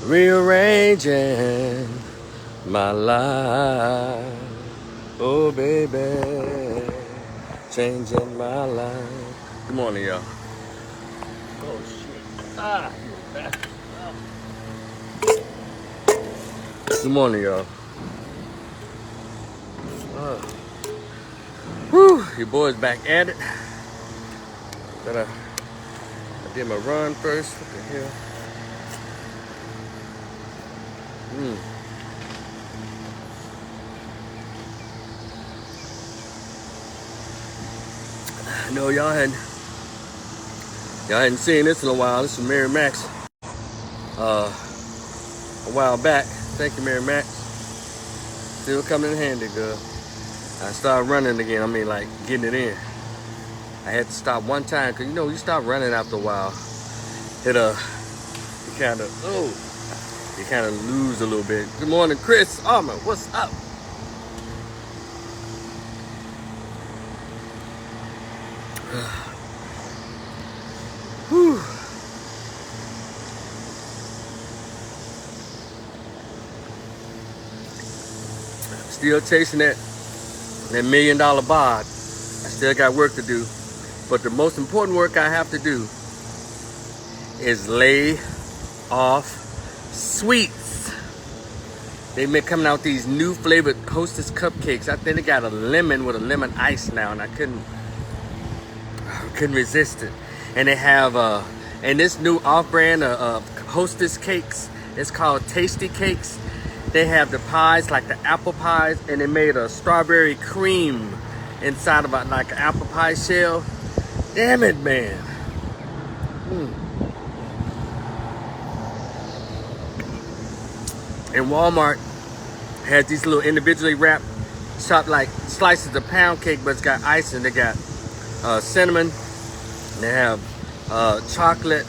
rearranging my life. Oh, baby, changing my life. Good morning, y'all. Oh, shit. Good morning, y'all. Whew, your boy's back at it. I did my run first. What the hell? I know y'all hadn't seen this in a while. This is Mary Max. A while back. Thank you, Mary Max. Still coming in handy, girl. I started running again. I mean, like getting it in. I had to stop one time because you stop running after a while. You kind of lose a little bit. Good morning, Chris Armour. What's up? Whew. Still chasing that $1 million bod. I still got work to do. But the most important work I have to do is lay off sweets. They've been coming out with these new flavored Hostess cupcakes. I think they got a lemon with a lemon ice now, and I couldn't resist it. And they have and this new off-brand Hostess cakes. It's called Tasty Cakes. They have the pies, like the apple pies, and they made a strawberry cream inside of like an apple pie shell. Damn it, man. And Walmart has these little individually wrapped, chopped like slices of pound cake, but it's got icing. They got cinnamon, and they have chocolate,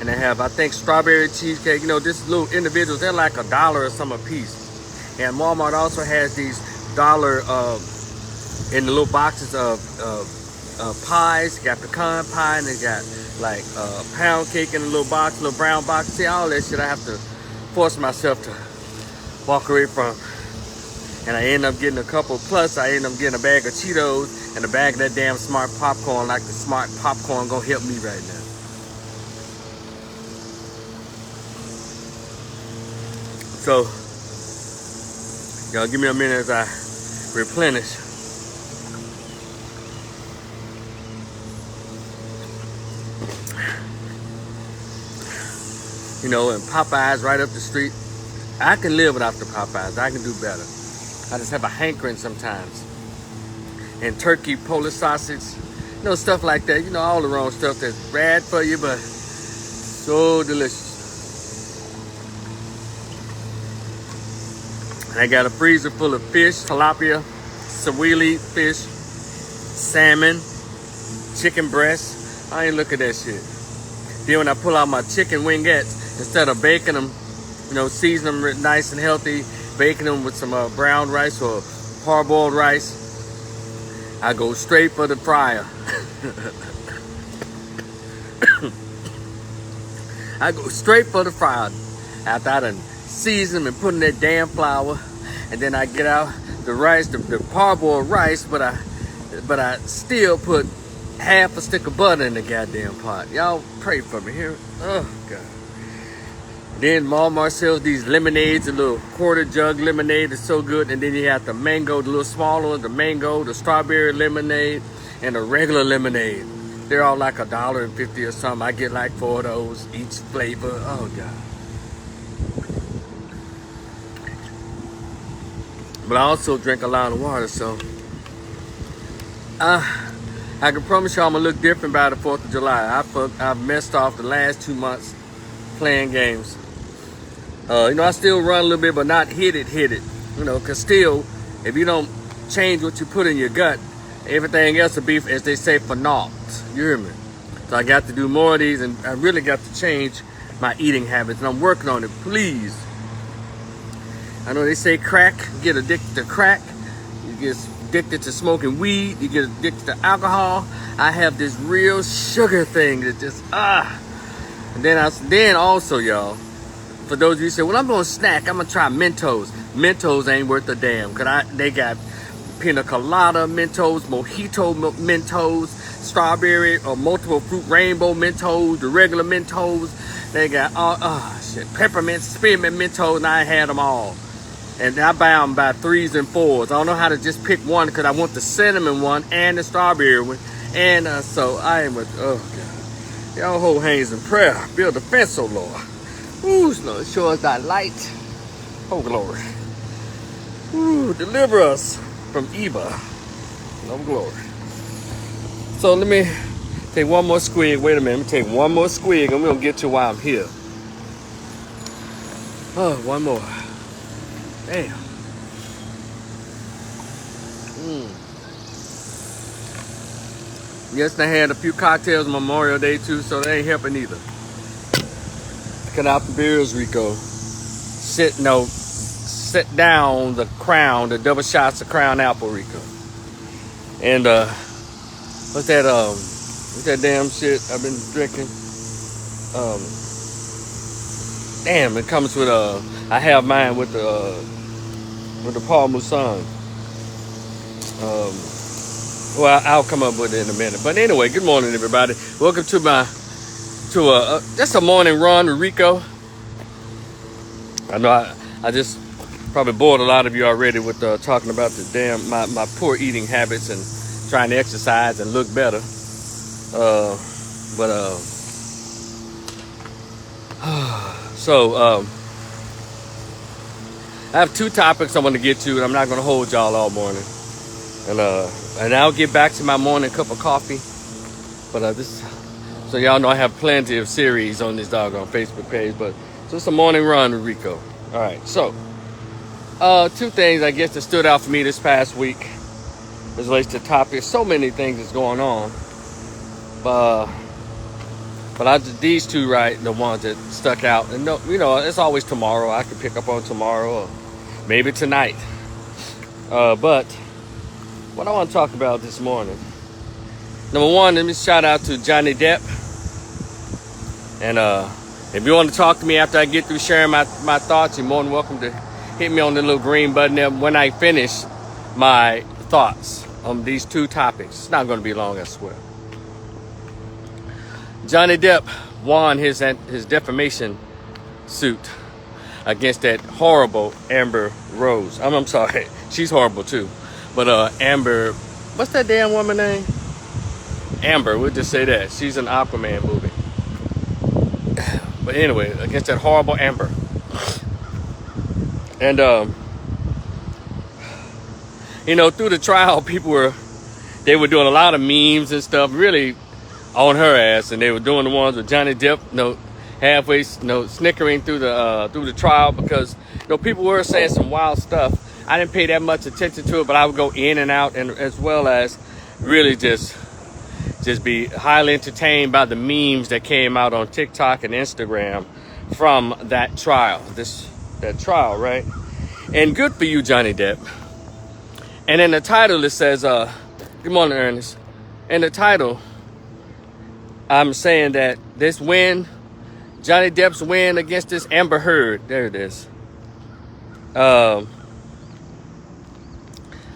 and they have, I think, strawberry cheesecake. Just little individuals. They're like $1 or some a piece. And Walmart also has these $1 in the little boxes of pies. You got pecan pie, and they got like pound cake in a little box, little brown box. See, all that shit I have to force myself to walk away from. And I end up getting a couple, plus I end up getting a bag of Cheetos and a bag of that damn Smart popcorn, like the Smart popcorn gonna help me right now. So, y'all give me a minute as I replenish. And Popeyes right up the street. I can live without the Popeyes. I can do better. I just have a hankering sometimes. And turkey, Polish sausage, stuff like that. All the wrong stuff that's bad for you, but so delicious. I got a freezer full of fish, tilapia, sawili fish, salmon, chicken breast. I ain't look at that shit. Then when I pull out my chicken wingettes, instead of baking them, season them nice and healthy, baking them with some brown rice or parboiled rice, I go straight for the fryer. I go straight for the fryer after I done season them and put in that damn flour, and then I get out the rice, the parboiled rice, but I still put half a stick of butter in the goddamn pot. Y'all pray for me here. Oh God. Then Walmart sells these lemonades, a little quarter jug lemonade is so good. And then you have the mango, the little smaller one, the mango, the strawberry lemonade, and the regular lemonade. They're all like $1.50 or something. I get like 4 of those each flavor. Oh God. But I also drink a lot of water, so I can promise you I'm gonna look different by the 4th of July. I've messed off the last 2 months playing games. I still run a little bit, but not hit it. Because still, if you don't change what you put in your gut, everything else will be, as they say, for naught. You hear me? So I got to do more of these, and I really got to change my eating habits, and I'm working on it. Please. I know they say crack, you get addicted to crack, you get addicted to smoking weed, you get addicted to alcohol. I have this real sugar thing that just, And then also, y'all, for those of you who say, well, I'm going to snack, I'm going to try Mentos. Mentos ain't worth a damn. They got pina colada Mentos, mojito Mentos, strawberry or multiple fruit rainbow Mentos, the regular Mentos. They got peppermint, spearmint Mentos, and I had them all. And I buy them by 3s and 4s. I don't know how to just pick one because I want the cinnamon one and the strawberry one. And so I am with, oh God. Y'all hold hands in prayer. Build a fence, oh Lord. Ooh, Lord, show us thy light. Oh, glory. Ooh, deliver us from evil. No glory. So let me take one more squig. Wait a minute. Let me take one more squig and we're going to get to why I'm here. Oh, one more. Damn. Yes, they had a few cocktails Memorial Day too, so they ain't helping either. Cut out the beers, Rico. Sit down the Crown, the double shots of Crown Apple, Rico. And what's that damn shit I've been drinking? Damn, it comes with I have mine with the Paul Mousson. Well, I'll come up with it in a minute. But anyway, good morning, everybody. Welcome to just a morning run with Rico. I know I just probably bored a lot of you already with talking about the damn my poor eating habits and trying to exercise and look better. So I have two topics I want to get to, and I'm not going to hold y'all all morning. And I'll get back to my morning cup of coffee. But so y'all know I have plenty of series on this doggone Facebook page. But so it's a morning run with Rico. All right. So two things I guess that stood out for me this past week as relates to topics. So many things that's going on. But these two, right, the ones that stuck out. And it's always tomorrow. I can pick up on tomorrow or maybe tonight. But what I want to talk about this morning. Number one, let me shout out to Johnny Depp. And if you want to talk to me after I get through sharing my thoughts, you're more than welcome to hit me on the little green button there when I finish my thoughts on these two topics. It's not going to be long, I swear. Johnny Depp won his defamation suit against that horrible Amber Rose. I'm sorry, she's horrible too. But Amber, what's that damn woman name? Amber, we'll just say that. She's an Aquaman movie. But anyway, against that horrible Amber. And, through the trial, they were doing a lot of memes and stuff, really on her ass. And they were doing the ones with Johnny Depp, halfway, snickering through the trial because, people were saying some wild stuff. I didn't pay that much attention to it, but I would go in and out, and as well as really just be highly entertained by the memes that came out on TikTok and Instagram from that trial. That trial, right? And good for you, Johnny Depp. And in the title it says, good morning, Ernest. In the title, I'm saying that this win, Johnny Depp's win against this Amber Heard, there it is.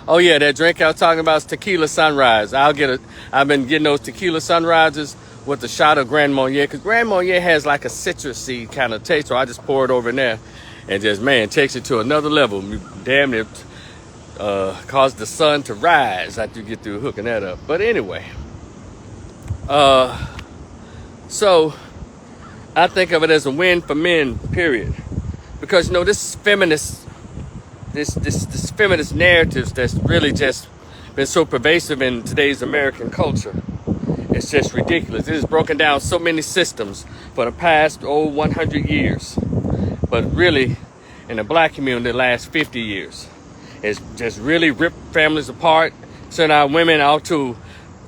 Oh yeah, that drink I was talking about is Tequila Sunrise. I've been getting those Tequila Sunrises with a shot of Grand Marnier, because Grand Marnier has like a citrusy kind of taste, so I just pour it over in there and just, takes it to another level. Damn it, cause the sun to rise after you get through hooking that up. But anyway, so I think of it as a win for men, period. Because, this feminist, this feminist narratives that's really just been so pervasive in today's American culture. It's just ridiculous. It has broken down so many systems for the past 100 years. But really, in the black community, the last 50 years. It's just really ripped families apart, sent our women out to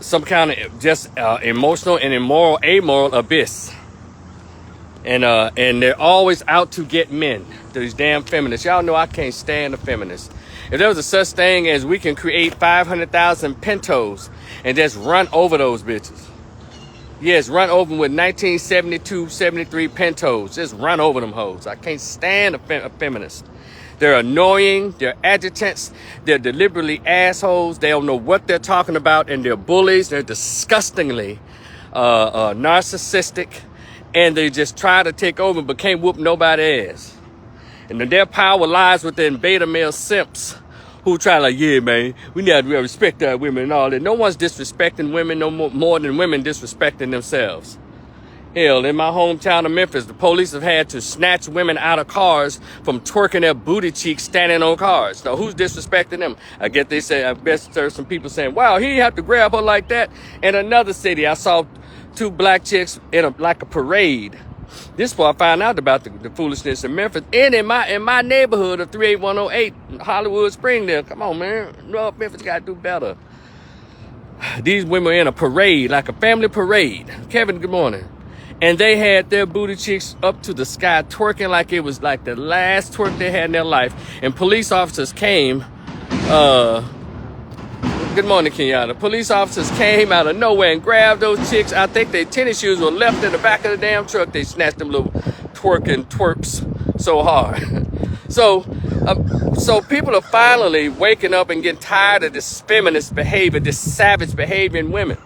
some kind of just emotional and amoral abyss. And they're always out to get men. These damn feminists. Y'all know I can't stand the feminists. If there was a such thing as we can create 500,000 Pintos and just run over those bitches. Yes, run over them with 1972, 73 Pintos. Just run over them hoes. I can't stand a feminist. They're annoying. They're adjutants. They're deliberately assholes. They don't know what they're talking about, and they're bullies. They're disgustingly narcissistic, and they just try to take over but can't whoop nobody's ass. And their power lies within beta male simps who try like, yeah, man, we need to respect our women and all that. No one's disrespecting women no more than women disrespecting themselves. Hell, in my hometown of Memphis, the police have had to snatch women out of cars from twerking their booty cheeks standing on cars. So who's disrespecting them? I bet there's some people saying, wow, he didn't have to grab her like that. In another city, I saw two black chicks in like a parade. This is where I found out about the foolishness in Memphis. And in my neighborhood of 38108, Hollywood, Springdale. Come on, man. No, Memphis got to do better. These women were in a parade, like a family parade. Kevin, good morning. And they had their booty cheeks up to the sky, twerking like it was like the last twerk they had in their life. And police officers came, good morning, Kenyatta. Police officers came out of nowhere and grabbed those chicks. I think their tennis shoes were left in the back of the damn truck. They snatched them little twerks so hard. So people are finally waking up and getting tired of this feminist behavior, this savage behavior in women.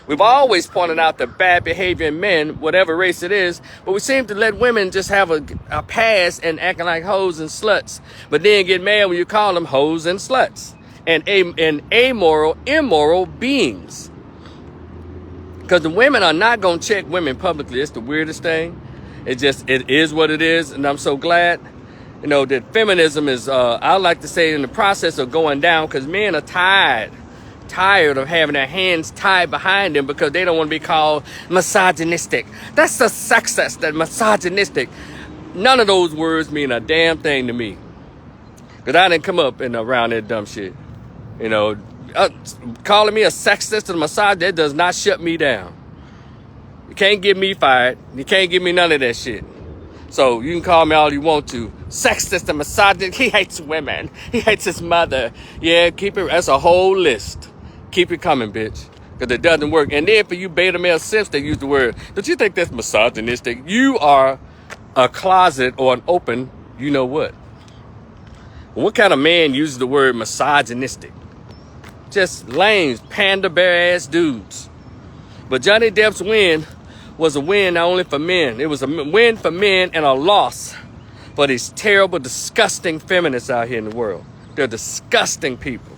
We've always pointed out the bad behavior in men, whatever race it is, but we seem to let women just have a pass and acting like hoes and sluts, but then get mad when you call them hoes and sluts and amoral, immoral beings. Because the women are not going to check women publicly. It's the weirdest thing. It is what it is, and I'm so glad, that feminism is, I like to say, in the process of going down, because men are tired of having their hands tied behind them because they don't want to be called misogynistic. That's the sexist, that misogynistic. None of those words mean a damn thing to me. Because I didn't come up around that dumb shit. Calling me a sexist and a misogynist, that does not shut me down. You can't get me fired. You can't give me none of that shit. So you can call me all you want to. Sexist and misogynist. He hates women. He hates his mother. Yeah, keep it. That's a whole list. Keep it coming, bitch. Because it doesn't work. And then for you beta male simps that use the word, don't you think that's misogynistic? You are a closet or an open, you know what? What kind of man uses the word misogynistic? Just lames, panda bear ass dudes. But Johnny Depp's win was a win not only for men. It was a win for men and a loss for these terrible, disgusting feminists out here in the world. They're disgusting people.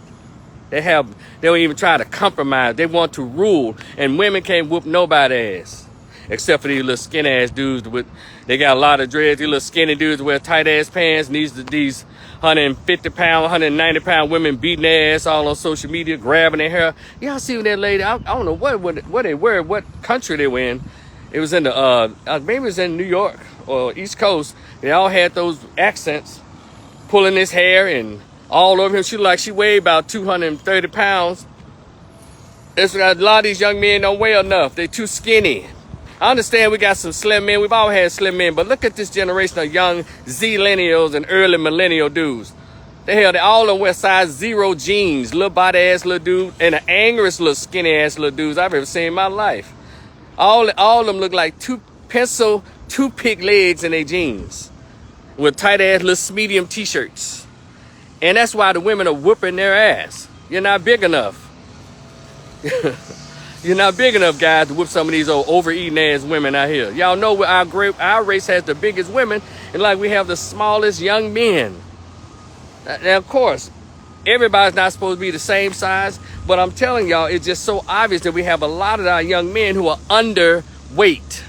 They don't even try to compromise. They want to rule, and women can't whoop nobody's ass, except for these little skinny ass dudes they got a lot of dreads. These little skinny dudes wear tight ass pants, and these 150 pound, 190 pound women beating their ass all on social media, grabbing their hair. Y'all see that lady? I don't know what they were, what country they were in. It was in maybe it was in New York or East Coast. They all had those accents, pulling his hair and all over him. She weighed about 230 pounds. A lot of these young men don't weigh enough. They're too skinny. I understand we got some slim men. We've all had slim men, but look at this generation of young Z-millennials and early millennial dudes. They all of them wear size 0 jeans, little body ass little dude, and the angriest little skinny ass little dudes I've ever seen in my life. All of them look like toothpick legs in their jeans with tight ass little medium t-shirts. And that's why the women are whooping their ass. You're not big enough. You're not big enough, guys, to whoop some of these old overeating ass women out here. Y'all know our race has the biggest women, and like we have the smallest young men. Now, of course, everybody's not supposed to be the same size, but I'm telling y'all, it's just so obvious that we have a lot of our young men who are underweight.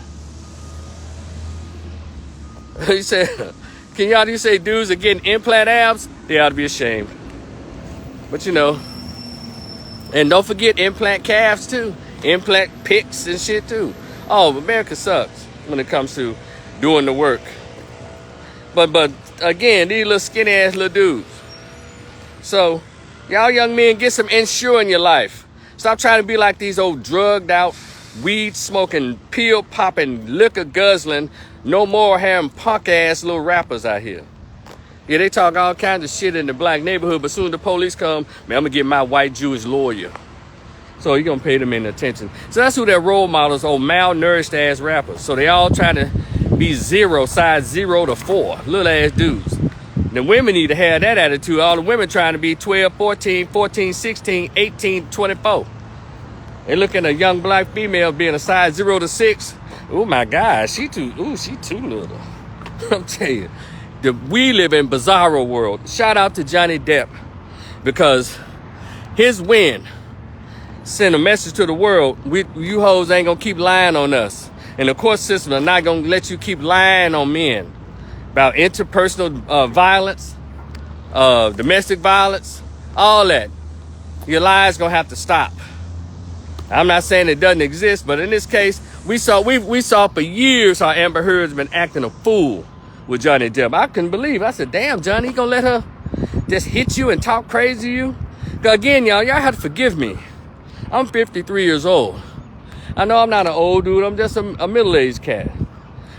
You said, you say dudes are getting implant abs? They ought to be ashamed. But and don't forget implant calves too. Implant pics and shit too. Oh, America sucks when it comes to doing the work. But again, these little skinny ass little dudes. So y'all young men, get some insure in your life. Stop trying to be like these old drugged out, weed smoking, pill popping, liquor guzzling, no more having punk ass little rappers out here. Yeah, they talk all kinds of shit in the black neighborhood, but soon as the police come, man, I'm gonna get my white Jewish lawyer. So you're going to pay them any attention. So that's who their role models, old malnourished ass rappers. So they all try to be size 0 to 4, little ass dudes. The women need to have that attitude. All the women trying to be 12, 14, 16, 18, 24. They look at a young black female being a size 0 to 6. Oh my God, she too little. I'm telling you, we live in bizarro world. Shout out to Johnny Depp, because his win sent a message to the world. You hoes ain't gonna keep lying on us, and the court system are not gonna let you keep lying on men about interpersonal violence, domestic violence, all that. Your lies gonna have to stop. I'm not saying it doesn't exist, but in this case, we saw for years how Amber Heard's been acting a fool with Johnny Depp. I couldn't believe it. I said, damn, Johnny, you gonna let her just hit you and talk crazy to you? Because again, y'all have to forgive me. I'm 53 years old. I know I'm not an old dude. I'm just a middle-aged cat.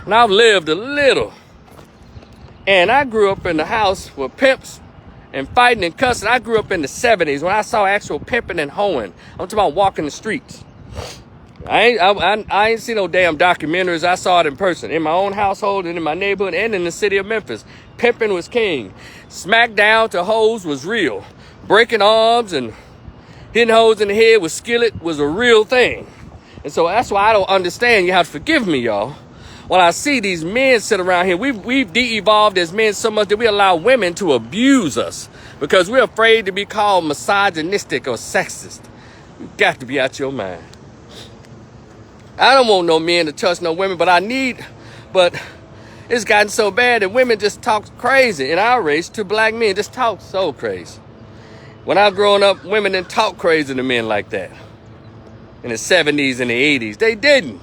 And I've lived a little. And I grew up in the house with pimps and fighting and cussing. I grew up in the 70s when I saw actual pimping and hoeing. I'm talking about walking the streets. I ain't seen no damn documentaries. I saw it in person, in my own household and in my neighborhood and in the city of Memphis. Pimping was king. Smackdown to hoes was real. Breaking arms and hitting hoes in the head with skillet was a real thing. And so that's why I don't understand. You have to forgive me, y'all. When I see these men sit around here, we've de-evolved as men so much that we allow women to abuse us because we're afraid to be called misogynistic or sexist. You've got to be out your mind. I don't want no men to touch no women, but it's gotten so bad that women just talk crazy in our race to black men. Just talk so crazy. When I was growing up, women didn't talk crazy to men like that. In the 70s and the 80s, they didn't.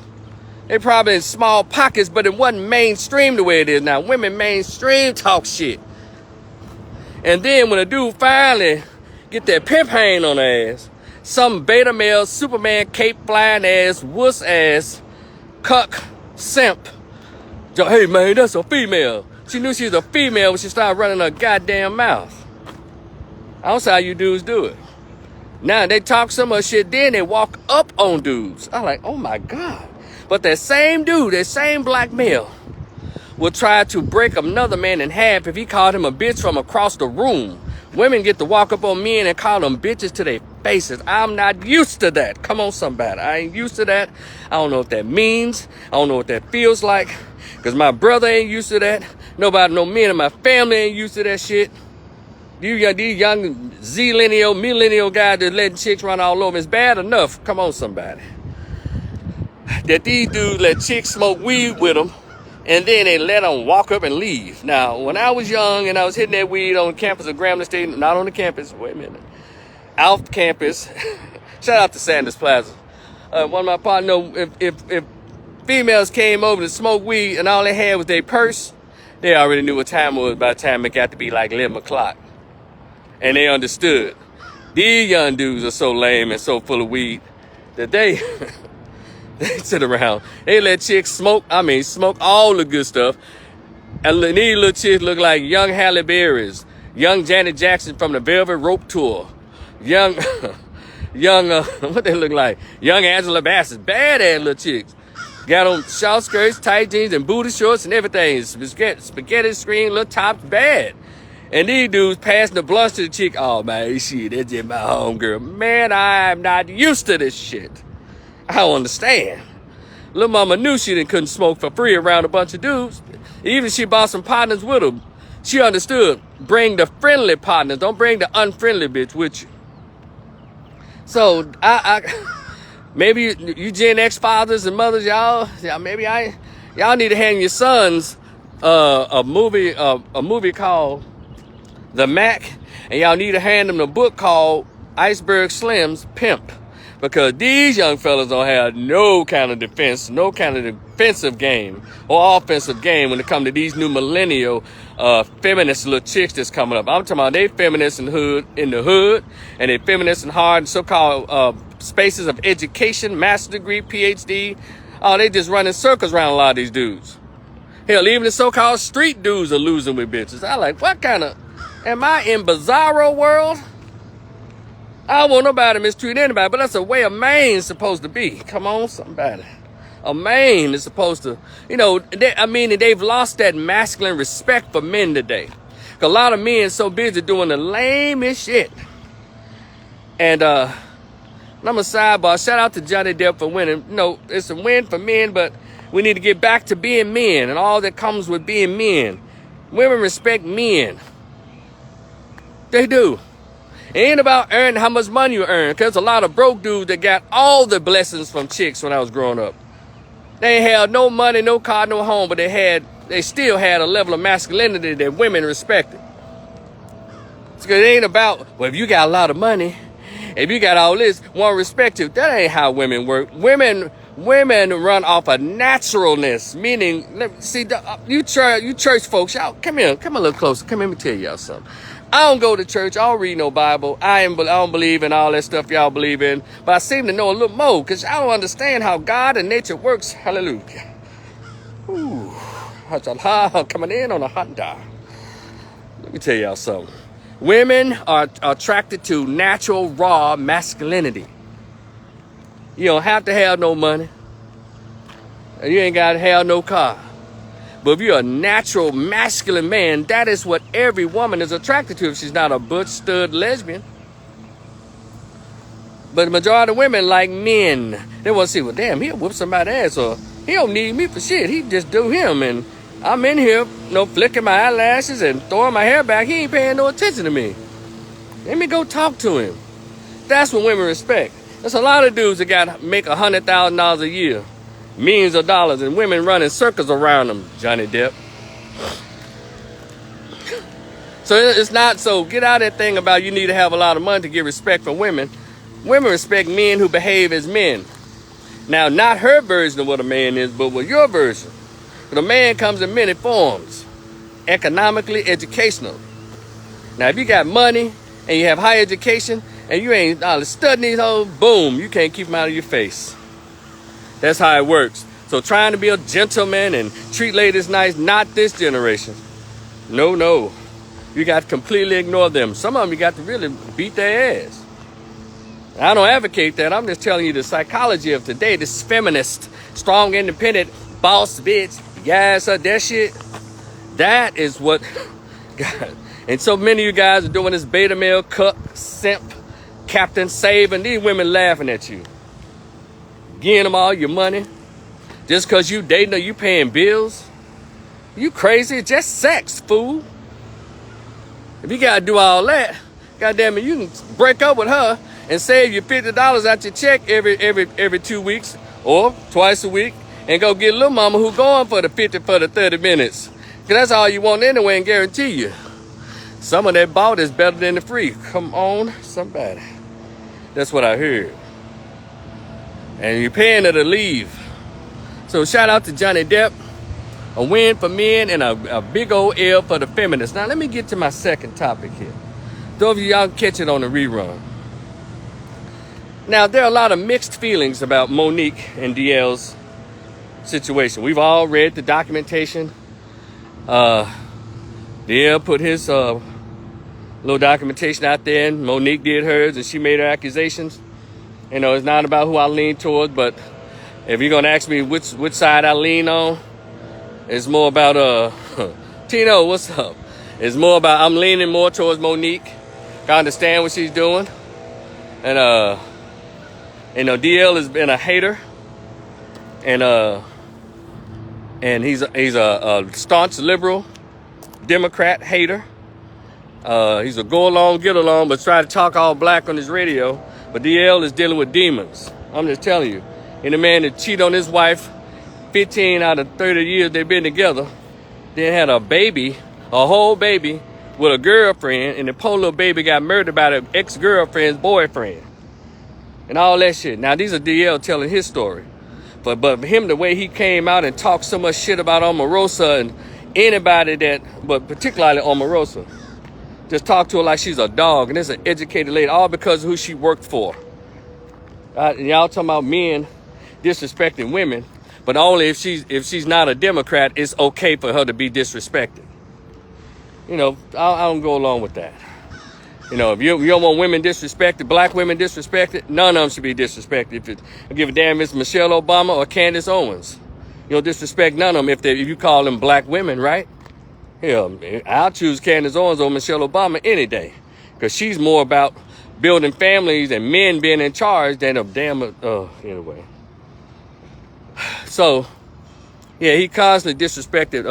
They probably in small pockets, but it wasn't mainstream the way it is now. Women mainstream talk shit. And then when a dude finally get that pimp hang on her ass, some beta male, Superman cape flying ass, wuss ass, cuck, simp. Hey man, that's a female. She knew she was a female when she started running her goddamn mouth. I don't see how you dudes do it. Now they talk so much shit, then they walk up on dudes. I'm like, oh my God. But that same dude, that same black male, will try to break another man in half if he called him a bitch from across the room. Women get to walk up on men and call them bitches to their faces. I'm not used to that. Come on, somebody. I ain't used to that. I don't know what that means. I don't know what that feels like. Because my brother ain't used to that. Nobody, no men in my family ain't used to that shit. These young millennial guys that letting chicks run all over. It's bad enough. Come on, somebody. That these dudes let chicks smoke weed with them, and then they let them walk up and leave. Now, when I was young and I was hitting that weed on campus of Grambling State, not on the campus, wait a minute, off campus, shout out to Sanders Plaza. One of my partners, if females came over to smoke weed and all they had was their purse, they already knew what time it was by the time it got to be like 11 o'clock. And they understood. These young dudes are so lame and so full of weed that they sit around. They let chicks smoke all the good stuff. And these little chicks look like young Halle Berry's, young Janet Jackson from the Velvet Rope Tour, young, what they look like? Young Angela Bassett, badass little chicks. Got on short skirts, tight jeans, and booty shorts and everything. Spaghetti screen, little tops, bad. And these dudes passing the blunts to the chick. Oh man, shit, that's just my homegirl. Man, I'm not used to this shit. I don't understand. Little mama knew she couldn't smoke for free around a bunch of dudes. Even if she bought some partners with her, she understood. Bring the friendly partners. Don't bring the unfriendly bitch with you. So, maybe you Gen X fathers and mothers, y'all need to hand your sons a movie called The Mac, and y'all need to hand them a book called Iceberg Slim's Pimp. Because these young fellas don't have no kind of defense, no kind of defensive game or offensive game when it comes to these new millennial feminist little chicks that's coming up. I'm talking about they feminists in the hood, and they feminists in hard so-called spaces of education, master's degree, PhD. Oh, they just running circles around a lot of these dudes. Hell, even the so-called street dudes are losing with bitches. I like, what kind of, am I in bizarro world? I don't want nobody to mistreat anybody, but that's the way a man's supposed to be. Come on, somebody. A man is supposed to, they've lost that masculine respect for men today. A lot of men so busy doing the lamest shit. And I'm a sidebar. Shout out to Johnny Depp for winning. It's a win for men, but we need to get back to being men and all that comes with being men. Women respect men. They do. It ain't about earning how much money you earn, because a lot of broke dudes that got all the blessings from chicks when I was growing up. They had no money, no car, no home, but they still had a level of masculinity that women respected. Because it ain't about, well, if you got a lot of money, if you got all this, one respect you. That ain't how women work. Women run off of naturalness, meaning, see, you church folks, y'all, come here, come a little closer. Come here, let me tell y'all something. I don't go to church. I don't read no Bible. I don't believe in all that stuff y'all believe in. But I seem to know a little more because I don't understand how God and nature works. Hallelujah. Ooh. Coming in on a hot dog. Let me tell y'all something. Women are attracted to natural, raw masculinity. You don't have to have no money. And you ain't got to have no car. But if you're a natural masculine man, that is what every woman is attracted to if she's not a butch stud lesbian. But the majority of women like men. They want to see, well, damn, he'll whoop somebody's ass, or he don't need me for shit. He just do him. And I'm in here, flicking my eyelashes and throwing my hair back. He ain't paying no attention to me. Let me go talk to him. That's what women respect. There's a lot of dudes that make $100,000 a year. Millions of dollars, and women running circles around them, Johnny Depp. So it's not so. Get out of that thing about you need to have a lot of money to get respect from women. Women respect men who behave as men. Now, not her version of what a man is, but what your version. But a man comes in many forms. Economically, educational. Now, if you got money and you have high education and you ain't studying these hoes, boom, you can't keep them out of your face. That's how it works. So trying to be a gentleman and treat ladies nice, not this generation. No. You got to completely ignore them. Some of them you got to really beat their ass. I don't advocate that. I'm just telling you the psychology of today. This feminist, strong, independent, boss bitch, yes, that shit. That is what God. And so many of you guys are doing this beta male, cuck, simp, captain, save, and these women laughing at you. Giving them all your money just because you dating or you paying bills. You crazy? It's just sex, fool. If you got to do all that, goddamn it, you can break up with her and save you $50 out your check every 2 weeks or twice a week and go get a little mama who going for the 50 for the 30 minutes. Because that's all you want anyway, and guarantee you. Some of that bought is better than the free. Come on, somebody. That's what I heard. And you're paying her to leave. So shout out to Johnny Depp. A win for men and a big old L for the feminists. Now let me get to my second topic here. Those of y'all catch it on the rerun. Now there are a lot of mixed feelings about Monique and DL's situation. We've all read the documentation. DL put his little documentation out there, and Monique did hers, and she made her accusations. It's not about who I lean towards, but if you're gonna ask me which side I lean on, it's more about Tino, what's up? It's more about I'm leaning more towards Monique. I understand what she's doing, and DL has been a hater, and he's a staunch liberal Democrat hater. He's a go along, get along, but try to talk all black on his radio. But DL is dealing with demons. I'm just telling you. And the man that cheated on his wife 15 out of 30 years they've been together, then had a baby, a whole baby, with a girlfriend, and the poor little baby got murdered by the ex-girlfriend's boyfriend. And all that shit. Now, these are DL telling his story. But him, the way he came out and talked so much shit about Omarosa and anybody but particularly Omarosa. Just talk to her like she's a dog, and it's an educated lady, all because of who she worked for. And y'all talking about men disrespecting women, but only if she's not a Democrat, it's okay for her to be disrespected. I don't go along with that. You know, if you don't want women disrespected, black women disrespected, none of them should be disrespected. If it, I give a damn if it's Michelle Obama or Candace Owens. You don't disrespect none of them if you call them black women, right? Hell, I'll choose Candace Owens over Michelle Obama any day. Because she's more about building families and men being in charge than a damn, anyway. So, yeah, he constantly disrespected,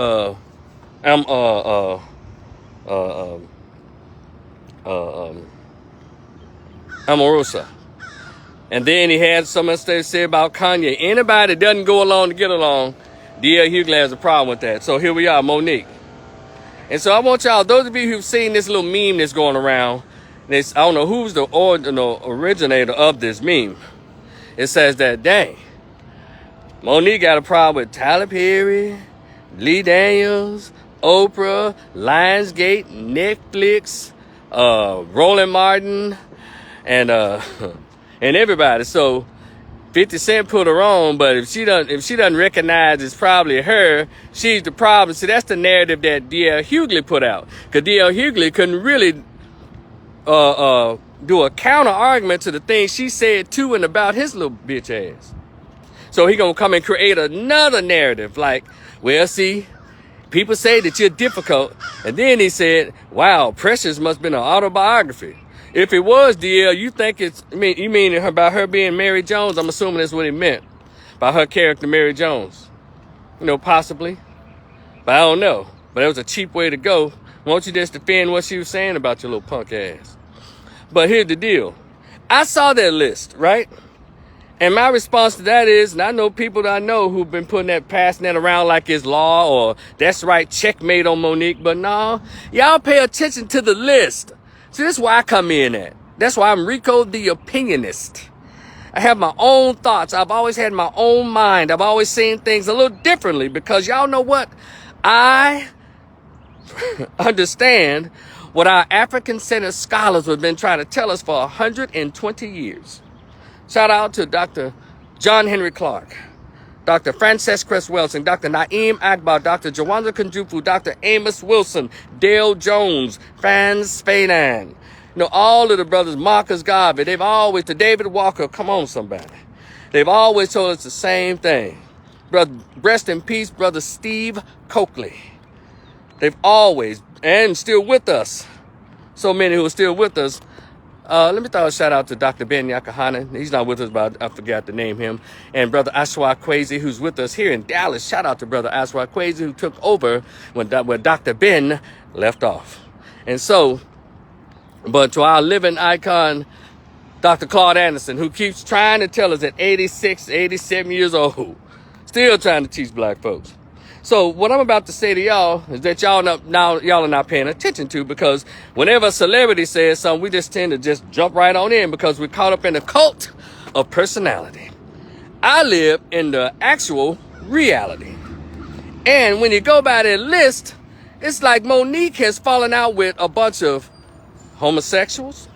Omarosa. And then he had so much to say about Kanye. Anybody that doesn't go along to get along, D.L. Hughley has a problem with that. So here we are, Monique. And so I want y'all, those of you who've seen this little meme that's going around, I don't know who's the originator of this meme. It says that, dang, Monique got a problem with Tyler Perry, Lee Daniels, Oprah, Lionsgate, Netflix, Roland Martin, and everybody. So 50 Cent put her on, but if she doesn't recognize it's probably her, she's the problem. See, that's the narrative that D.L. Hughley put out. Because D.L. Hughley couldn't really do a counter argument to the things she said to and about his little bitch ass. So he gonna come and create another narrative like, well, see, people say that you're difficult. And then he said, wow, Precious must have been an autobiography. If it was, DL, you think you mean about her being Mary Jones? I'm assuming that's what he meant by her character, Mary Jones. You know, possibly. But I don't know. But it was a cheap way to go. Why don't you just defend what she was saying about your little punk ass? But here's the deal. I saw that list, right? And my response to that is, and I know people that I know who've been passing that around like it's law or that's right, checkmate on Monique. But no, y'all pay attention to the list. See, that's why I come in at. That's why I'm Rico the Opinionist. I have my own thoughts. I've always had my own mind. I've always seen things a little differently because y'all know what? I understand what our African-centered scholars have been trying to tell us for 120 years. Shout out to Dr. John Henry Clark, Dr. Frances Cress Wilson, Dr. Naeem Akbar, Dr. Jawanda Kunjufu, Dr. Amos Wilson, Dale Jones, Franz Fanon. You know, all of the brothers, Marcus Garvey, they've always, to David Walker, come on somebody. They've always told us the same thing. Brother, rest in peace, Brother Steve Coakley. They've always, and still with us, so many who are still with us. Let me throw a shout out to Dr. Ben Yakahana. He's not with us, but I forgot to name him. And Brother Aswa Kwesi, who's with us here in Dallas. Shout out to Brother Aswa Kwesi, who took over when Dr. Ben left off. And so, but to our living icon, Dr. Claude Anderson, who keeps trying to tell us at 86, 87 years old, still trying to teach black folks. So what I'm about to say to y'all is that y'all are not paying attention to, because whenever a celebrity says something, we just tend to just jump right on in because we're caught up in the cult of personality. I live in the actual reality. And when you go by that list, it's like Monique has fallen out with a bunch of homosexuals,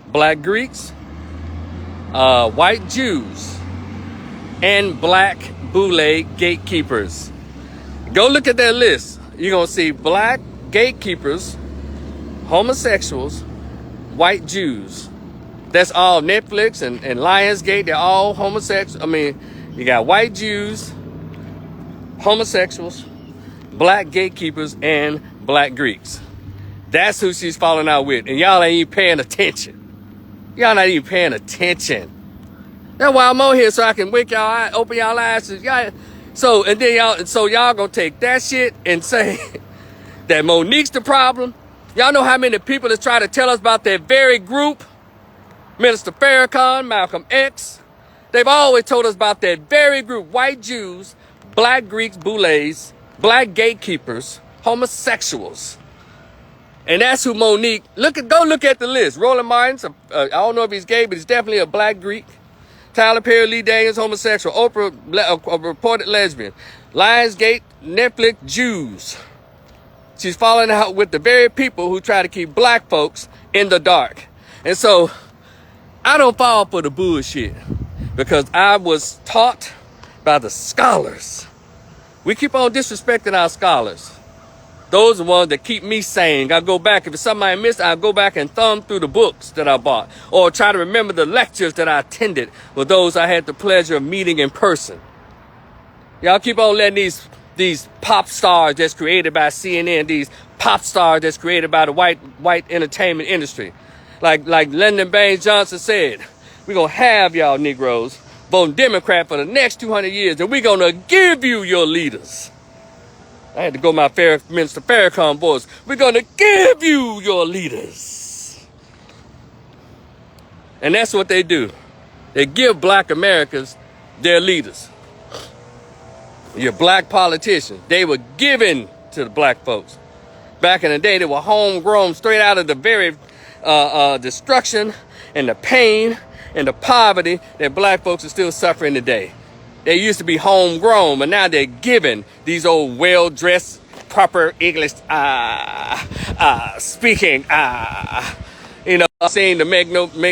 black Greeks, white Jews, and black boule gatekeepers. Go look at that list. You're going to see black gatekeepers, homosexuals, white Jews. That's all Netflix and Lionsgate. They're all homosexual. I mean, you got white Jews, homosexuals, black gatekeepers, and black Greeks. That's who she's falling out with. And y'all ain't even paying attention. Y'all not even paying attention. That's why I'm on here, so I can wake y'all eye, open y'all eyes. So y'all gonna take that shit and say that Monique's the problem. Y'all know how many people that's trying to tell us about that very group? Minister Farrakhan, Malcolm X. They've always told us about that very group. White Jews, black Greeks, boules, black gatekeepers, homosexuals. And that's who Monique, go look at the list. Roland Martin, I don't know if he's gay, but he's definitely a black Greek. Tyler Perry, Lee Daniels, homosexual. Oprah, a reported lesbian. Lionsgate, Netflix, Jews. She's falling out with the very people who try to keep black folks in the dark. And so, I don't fall for the bullshit because I was taught by the scholars. We keep on disrespecting our scholars. Those are the ones that keep me sane. I go back. If it's something I missed, I go back and thumb through the books that I bought, or try to remember the lectures that I attended with those I had the pleasure of meeting in person. Y'all keep on letting these pop stars that's created by CNN, these pop stars that's created by the white entertainment industry. Like Lyndon Baines Johnson said, we're going to have y'all Negroes voting Democrat for the next 200 years, and we're going to give you your leaders. I had to go my Minister Farrakhan voice. We're going to give you your leaders. And that's what they do. They give black Americans their leaders. Your black politicians, they were given to the black folks. Back in the day, they were homegrown straight out of the very destruction and the pain and the poverty that black folks are still suffering today. They used to be homegrown, but now they're given these old well-dressed, proper English speaking, seem to make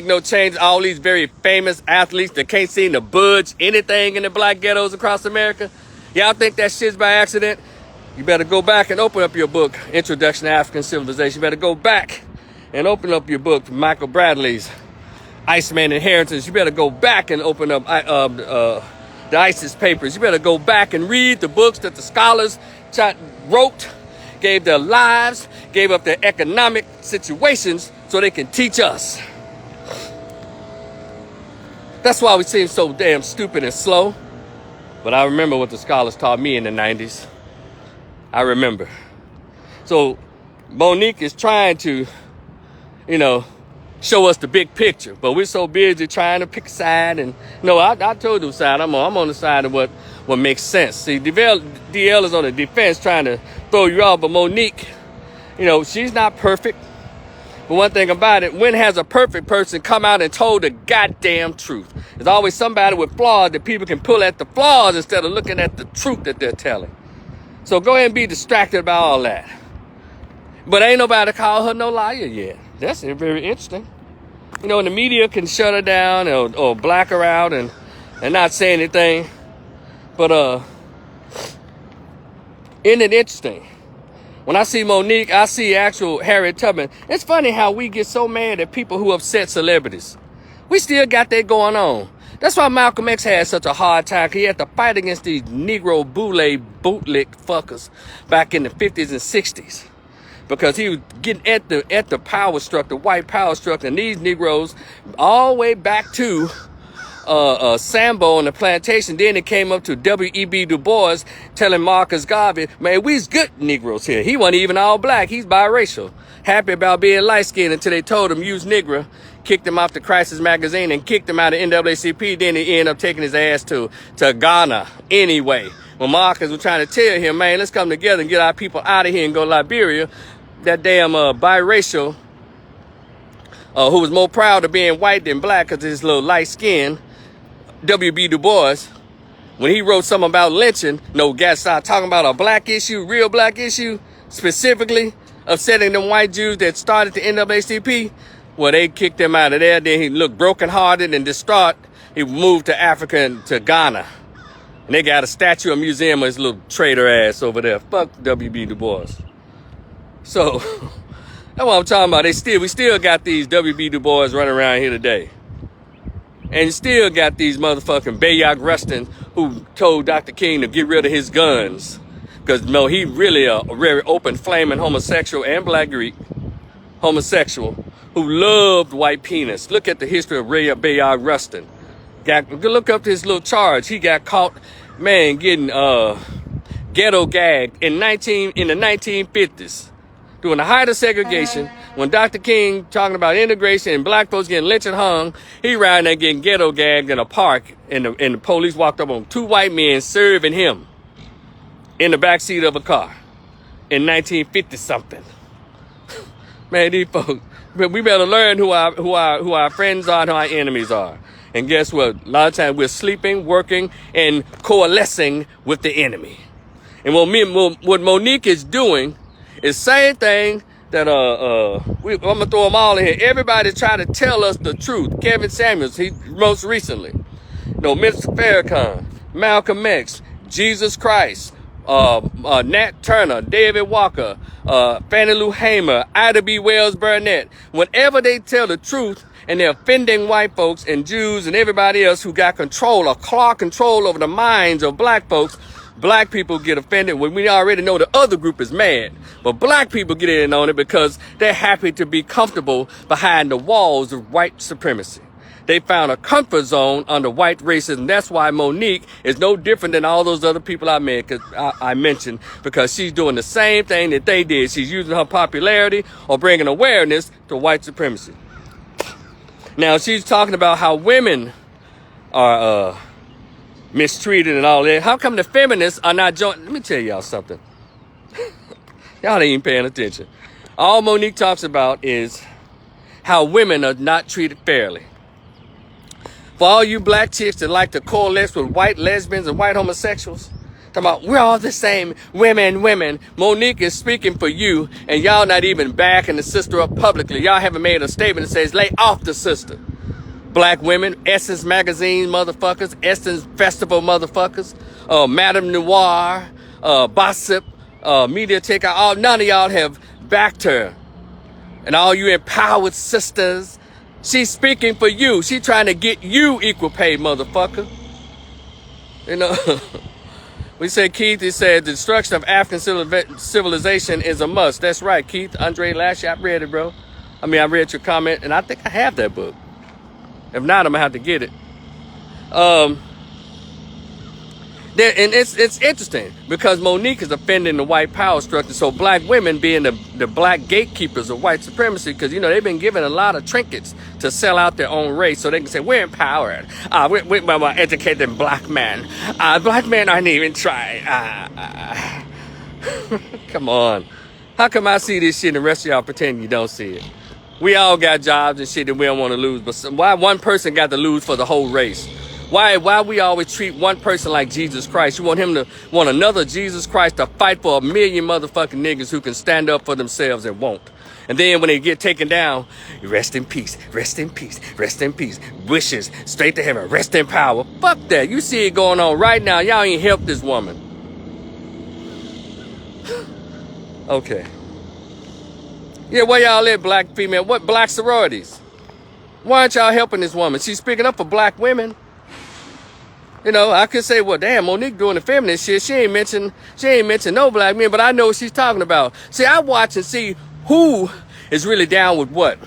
no change. All these very famous athletes that can't seem to budge anything in the black ghettos across America. Y'all think that shit's by accident? You better go back and open up your book, Introduction to African Civilization. You better go back and open up your book, Michael Bradley's Iceman Inheritance. You better go back and open up the ISIS papers. You better go back and read the books that the scholars wrote, gave their lives, gave up their economic situations so they can teach us. That's why we seem so damn stupid and slow. But I remember what the scholars taught me in the 90s. I remember. So Monique is trying to, show us the big picture. But we're so busy trying to pick a side. And I told you the side. I'm on the side of what makes sense. See, DL is on the defense trying to throw you off. But Monique, she's not perfect. But one thing about it, when has a perfect person come out and told the goddamn truth? There's always somebody with flaws that people can pull at the flaws instead of looking at the truth that they're telling. So go ahead and be distracted about all that. But ain't nobody called her no liar yet. That's very interesting. And the media can shut her down or black her out and not say anything. But isn't it interesting? When I see Monique, I see actual Harriet Tubman. It's funny how we get so mad at people who upset celebrities. We still got that going on. That's why Malcolm X had such a hard time. He had to fight against these Negro bootleg fuckers back in the 50s and 60s. Because he was getting at the power structure, white power structure. And these Negroes, all the way back to Sambo on the plantation. Then it came up to W.E.B. Du Bois telling Marcus Garvey, man, we's good Negroes here. He wasn't even all black. He's biracial. Happy about being light-skinned until they told him use Negro. Kicked him off the Crisis magazine and kicked him out of NAACP. Then he ended up taking his ass to Ghana anyway. When Marcus was trying to tell him, man, let's come together and get our people out of here and go to Liberia, that damn biracial, who was more proud of being white than black because of his little light skin, W.B. Du Bois, when he wrote something about lynching, guys started talking about a black issue, real black issue, specifically upsetting them white Jews that started the NAACP. Well, they kicked him out of there. Then he looked brokenhearted and distraught. He moved to Africa and to Ghana. And they got a statue, a museum of his little traitor ass over there. Fuck W.B. Du Bois. So, that's what I'm talking about. We still got these W.B. Du Bois running around here today. And you still got these motherfucking Bayard Rustin who told Dr. King to get rid of his guns. Because, he really a very open, flaming homosexual and black Greek homosexual who loved white penis. Look at the history of Bayard Rustin. Look up his little charge. He got caught, getting ghetto gagged in the 1950s. During the height of segregation, when Dr. King talking about integration and black folks getting lynched and hung, he riding there getting ghetto gagged in a park, and the police walked up on 2 white men serving him in the backseat of a car in 1950 something. Man, these folks, we better learn who our friends are and who our enemies are. And guess what? A lot of times we're sleeping, working, and coalescing with the enemy. And what Monique is doing is same thing that I'm gonna throw them all in here. Everybody try to tell us the truth. Kevin Samuels, he most recently, Minister Farrakhan, Malcolm X, Jesus Christ, Nat Turner, David Walker, Fannie Lou Hamer, Ida B. Wells Burnett, whenever they tell the truth and they're offending white folks and Jews and everybody else who got control or claw control over the minds of black folks, black people get offended when we already know the other group is mad. But black people get in on it because they're happy to be comfortable behind the walls of white supremacy. They found a comfort zone under white racism. That's why Monique is no different than all those other people I mentioned, because she's doing the same thing that they did. She's using her popularity or bringing awareness to white supremacy. Now, she's talking about how women are mistreated and all that. How come the feminists are not joining? Let me tell y'all something. Y'all ain't even paying attention. All Monique talks about is how women are not treated fairly. For all you black chicks that like to coalesce with white lesbians and white homosexuals, talking about we're all the same, women. Monique is speaking for you, and y'all not even backing the sister up publicly. Y'all haven't made a statement that says lay off the sister. Black women, Essence Magazine motherfuckers, Essence Festival motherfuckers, Madame Noir, Gossip, Media Takeout, none of y'all have backed her. And all you empowered sisters, she's speaking for you. She's trying to get you equal pay, motherfucker. You know, we said, Keith, he said, the destruction of African civilization is a must. That's right, Keith. Andre Lashley, I read it, bro. I read your comment, and I think I have that book. If not, I'm going to have to get it. And it's interesting because Monique is offending the white power structure. So black women being the black gatekeepers of white supremacy, because, you know, they've been given a lot of trinkets to sell out their own race so they can say, we're empowered. We're more educated than black men. Black men aren't even trying. Come on. How come I see this shit and the rest of y'all pretend you don't see it? We all got jobs and shit that we don't want to lose. But why one person got to lose for the whole race? Why we always treat one person like Jesus Christ? You want another Jesus Christ to fight for 1 million motherfucking niggas who can stand up for themselves and won't. And then when they get taken down, rest in peace, rest in peace, rest in peace. Wishes straight to heaven, rest in power. Fuck that. You see it going on right now. Y'all ain't helped this woman. Okay. Yeah, where y'all at, black female? What black sororities? Why aren't y'all helping this woman? She's speaking up for black women. You know, I could say, well, damn, Monique doing the feminist shit. She ain't mentioned no black men, but I know what she's talking about. See, I watch and see who is really down with what.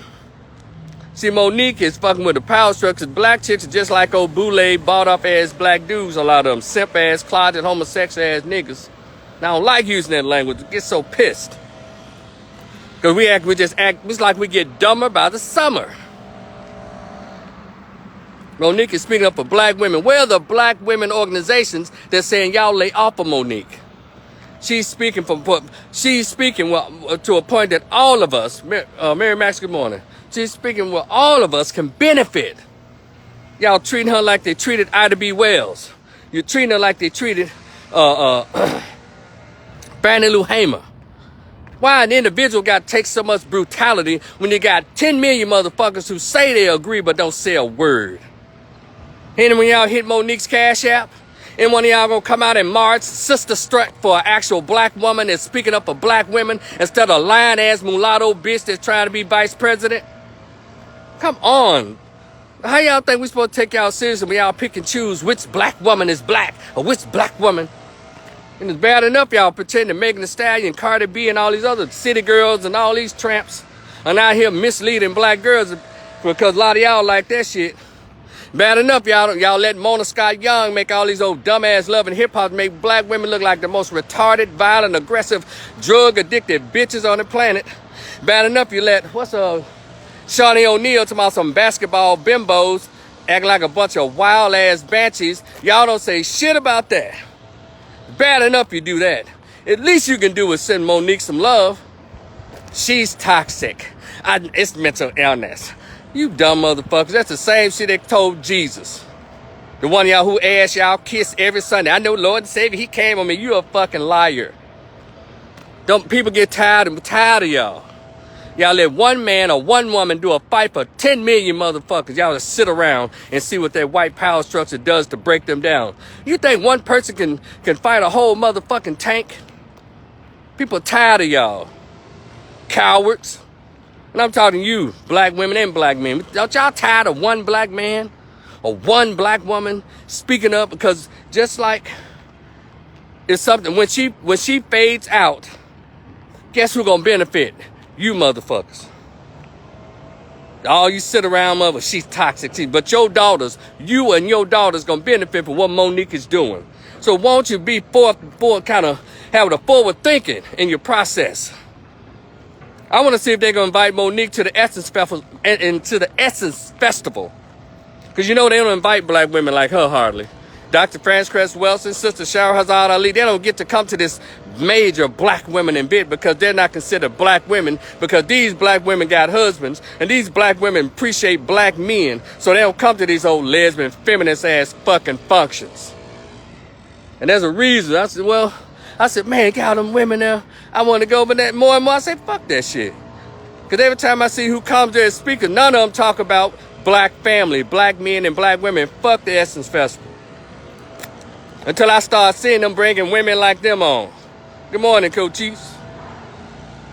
See, Monique is fucking with the power structures. Black chicks are just like old boule, bought up ass black dudes, a lot of them. Simp ass, closet, homosexual ass niggas. And I don't like using that language. I get so pissed. Because we just act, it's like we get dumber by the summer. Monique is speaking up for black women. Where are the black women organizations that's saying y'all lay off of Monique? She's speaking to a point that all of us, Mary Max, good morning. She's speaking where all of us can benefit. Y'all treating her like they treated Ida B. Wells. You're treating her like they treated Fannie Lou Hamer. Why an individual got to take so much brutality when you got 10 million motherfuckers who say they agree but don't say a word? And when y'all hit Monique's Cash App, and one of y'all gonna come out and march, sister strut for an actual black woman that's speaking up for black women instead of lying ass mulatto bitch that's trying to be vice president? Come on. How y'all think we supposed to take y'all seriously when y'all pick and choose which black woman is black or which black woman? And it's bad enough y'all pretending Megan Thee Stallion, Cardi B, and all these other city girls and all these tramps are out here misleading black girls because a lot of y'all like that shit. Bad enough y'all let Mona Scott Young make all these old dumbass loving hip hop make black women look like the most retarded, violent, aggressive, drug addicted bitches on the planet. Bad enough you let Shawnee O'Neal talking about some basketball bimbos acting like a bunch of wild ass banshees. Y'all don't say shit about that. Bad enough you do that. At least you can do is send Monique some love. She's toxic. It's mental illness. You dumb motherfuckers. That's the same shit they told Jesus. The one of y'all who asked y'all kiss every Sunday. I know Lord and Savior, he came on me. You a fucking liar. Don't people get tired of y'all. Y'all let one man or one woman do a fight for 10 million motherfuckers. Y'all just sit around and see what that white power structure does to break them down. You think one person can fight a whole motherfucking tank? People tired of y'all. Cowards. And I'm talking to you, black women and black men. Don't y'all tired of one black man or one black woman speaking up? Because just like it's something, when she fades out, guess who gonna benefit? You motherfuckers. All you sit around, mother, she's toxic. But your daughters, you and your daughters gonna benefit from what Monique is doing. So won't you be kind of having a forward thinking in your process? I want to see if they're gonna invite Monique to the Essence Festival and to the Essence Festival. Because you know they don't invite black women like her hardly. Dr. Frances Cress Welsing, Sister Shahrazad Ali, they don't get to come to this major black women event because they're not considered black women, because these black women got husbands and these black women appreciate black men, so they don't come to these old lesbian feminist ass fucking functions. And there's a reason. I said, man, got them women there. I want to go, but that more and more I say, fuck that shit. Because every time I see who comes there as speaker, none of them talk about black family, black men and black women. Fuck the Essence Festival. Until I start seeing them bringing women like them on. Good morning, Coaches.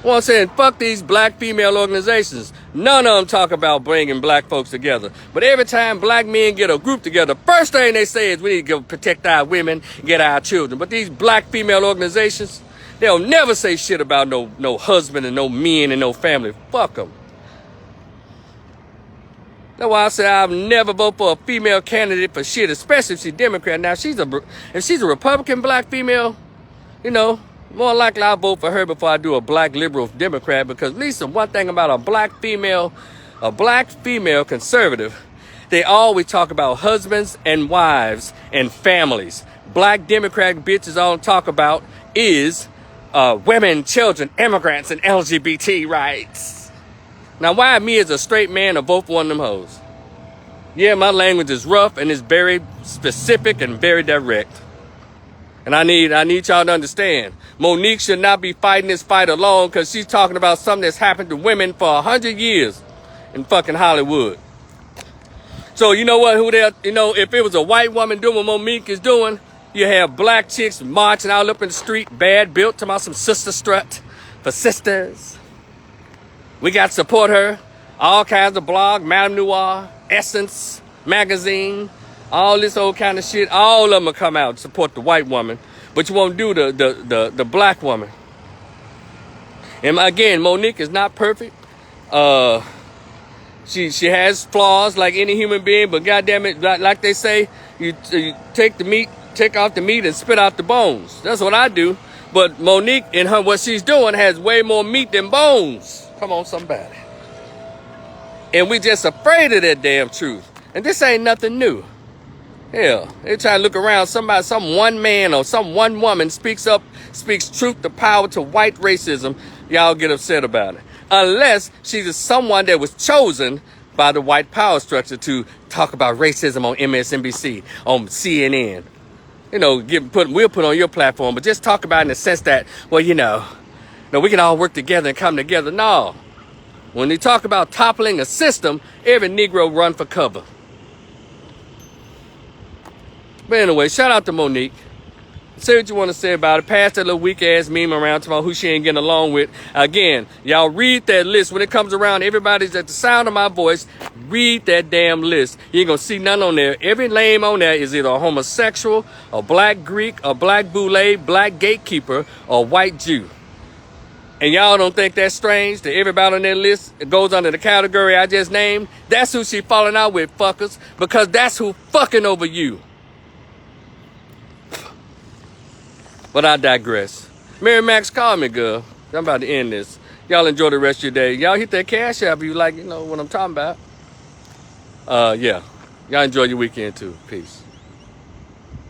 Well, I'm saying, fuck these black female organizations. None of them talk about bringing black folks together. But every time black men get a group together, first thing they say is we need to go protect our women, get our children. But these black female organizations, they'll never say shit about no husband and no men and no family. Fuck them. That's why I say I'll never vote for a female candidate for shit, especially if she's Democrat. Now, if she's a Republican black female, you know, more likely I'll vote for her before I do a black liberal Democrat, because at least the one thing about a black female conservative, they always talk about husbands and wives and families. Black Democrat bitches all talk about is women, children, immigrants, and LGBT rights. Now, why me as a straight man to vote for one of them hoes? Yeah, my language is rough and it's very specific and very direct. And I need y'all to understand, Monique should not be fighting this fight alone, because she's talking about something that's happened to women for 100 years in fucking Hollywood. So you know what? If it was a white woman doing what Monique is doing, you have black chicks marching out up in the street, bad built, talking about some sister strut for sisters. We got to support her. All kinds of blogs, Madame Noir, Essence Magazine, all this old kind of shit. All of them will come out and support the white woman, but you won't do the black woman. And again, Monique is not perfect. She has flaws like any human being, but goddamn it, like they say, you take off the meat and spit out the bones. That's what I do. But Monique, in what she's doing, has way more meat than bones. Come on, somebody. And we just afraid of that damn truth. And this ain't nothing new. Hell, they try to look around, some one man or some one woman speaks truth to power to white racism, y'all get upset about it. Unless she's someone that was chosen by the white power structure to talk about racism on MSNBC, on CNN. You know, we'll put on your platform, but just talk about it in the sense that, well, we can all work together and come together. No. When they talk about toppling a system, every Negro run for cover. But anyway, shout out to Monique. Say what you want to say about it. Pass that little weak ass meme around about who she ain't getting along with. Again, y'all read that list. When it comes around, everybody's at the sound of my voice. Read that damn list. You ain't gonna see none on there. Every name on there is either a homosexual, a black Greek, a black boule, black gatekeeper, or white Jew. And y'all don't think that's strange that everybody on that list goes under the category I just named? That's who she falling out with, fuckers, because that's who fucking over you. But I digress. Mary Max, call me, girl. I'm about to end this. Y'all enjoy the rest of your day. Y'all hit that cash app if you like, what I'm talking about. Yeah. Y'all enjoy your weekend, too. Peace.